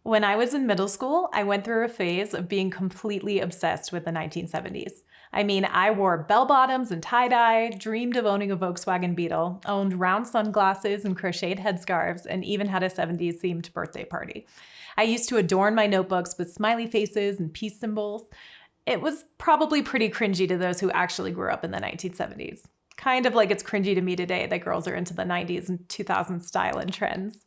When I was in middle school, I went through a phase of being completely obsessed with the 1970s. I mean, I wore bell-bottoms and tie-dye, dreamed of owning a Volkswagen Beetle, owned round sunglasses and crocheted headscarves, and even had a 70s-themed birthday party. I used to adorn my notebooks with smiley faces and peace symbols. It was probably pretty cringy to those who actually grew up in the 1970s. Kind of like it's cringy to me today that girls are into the 90s and 2000s style and trends.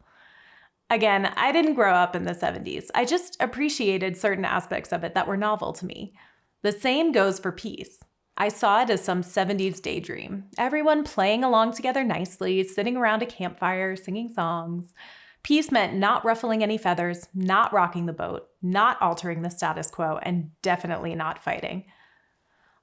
Again, I didn't grow up in the 70s. I just appreciated certain aspects of it that were novel to me. The same goes for peace. I saw it as some 70s daydream. Everyone playing along together nicely, sitting around a campfire, singing songs. Peace meant not ruffling any feathers, not rocking the boat, not altering the status quo, and definitely not fighting.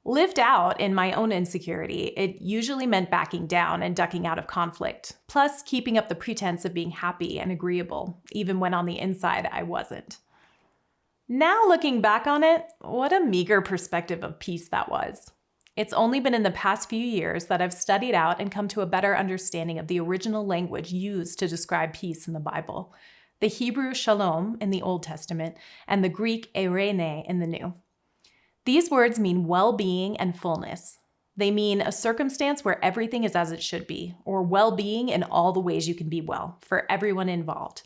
Lived out in my own insecurity, it usually meant backing down and ducking out of conflict, plus keeping up the pretense of being happy and agreeable, even when on the inside I wasn't. Now looking back on it, what a meager perspective of peace that was. It's only been in the past few years that I've studied out and come to a better understanding of the original language used to describe peace in the Bible, the Hebrew shalom in the Old Testament, and the Greek eirene in the New. These words mean well-being and fullness. They mean a circumstance where everything is as it should be, or well-being in all the ways you can be well, for everyone involved.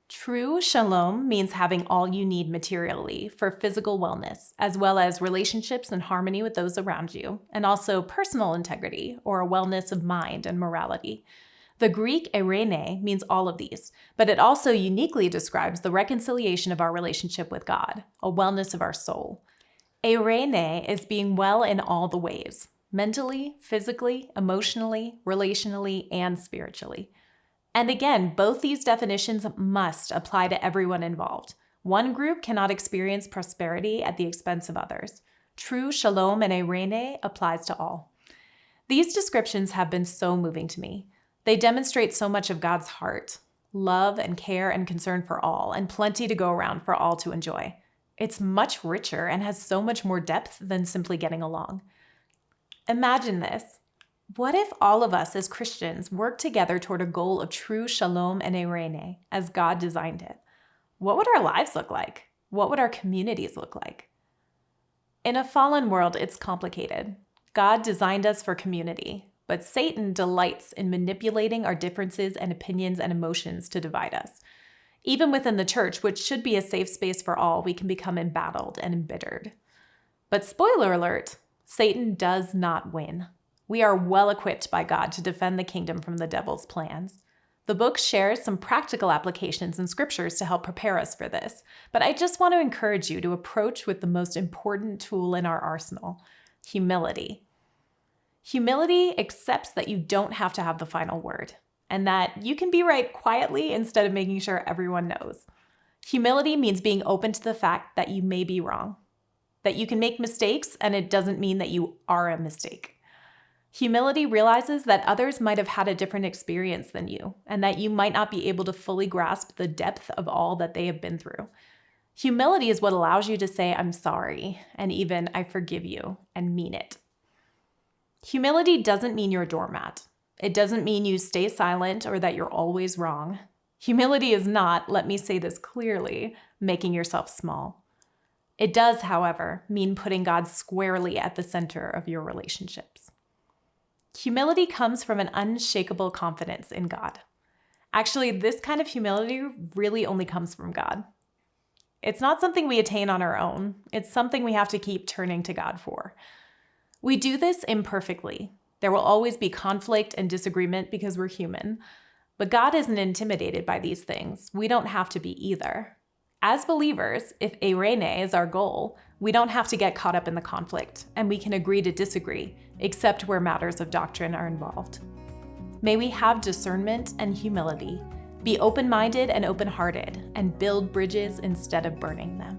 True shalom means having all you need materially for physical wellness, as well as relationships and harmony with those around you, and also personal integrity, or a wellness of mind and morality. The Greek eirene means all of these, but it also uniquely describes the reconciliation of our relationship with God, a wellness of our soul. Eirene is being well in all the ways, mentally, physically, emotionally, relationally, and spiritually. And again, both these definitions must apply to everyone involved. One group cannot experience prosperity at the expense of others. True shalom and eirene applies to all. These descriptions have been so moving to me. They demonstrate so much of God's heart, love and care and concern for all, and plenty to go around for all to enjoy. It's much richer and has so much more depth than simply getting along. Imagine this. What if all of us as Christians work together toward a goal of true shalom and eirene as God designed it? What would our lives look like? What would our communities look like? In a fallen world, it's complicated. God designed us for community, but Satan delights in manipulating our differences and opinions and emotions to divide us. Even within the church, which should be a safe space for all, we can become embattled and embittered. But spoiler alert, Satan does not win. We are well equipped by God to defend the kingdom from the devil's plans. The book shares some practical applications and scriptures to help prepare us for this, but I just want to encourage you to approach with the most important tool in our arsenal, humility. Humility accepts that you don't have to have the final word, and that you can be right quietly instead of making sure everyone knows. Humility means being open to the fact that you may be wrong, that you can make mistakes, and it doesn't mean that you are a mistake. Humility realizes that others might have had a different experience than you, and that you might not be able to fully grasp the depth of all that they have been through. Humility is what allows you to say, "I'm sorry," and even, "I forgive you," and mean it. Humility doesn't mean you're a doormat. It doesn't mean you stay silent or that you're always wrong. Humility is not, let me say this clearly, making yourself small. It does, however, mean putting God squarely at the center of your relationships. Humility comes from an unshakable confidence in God. Actually, this kind of humility really only comes from God. It's not something we attain on our own. It's something we have to keep turning to God for. We do this imperfectly. There will always be conflict and disagreement because we're human. But God isn't intimidated by these things. We don't have to be either. As believers, if eirene is our goal, we don't have to get caught up in the conflict, and we can agree to disagree, except where matters of doctrine are involved. May we have discernment and humility, be open-minded and open-hearted, and build bridges instead of burning them.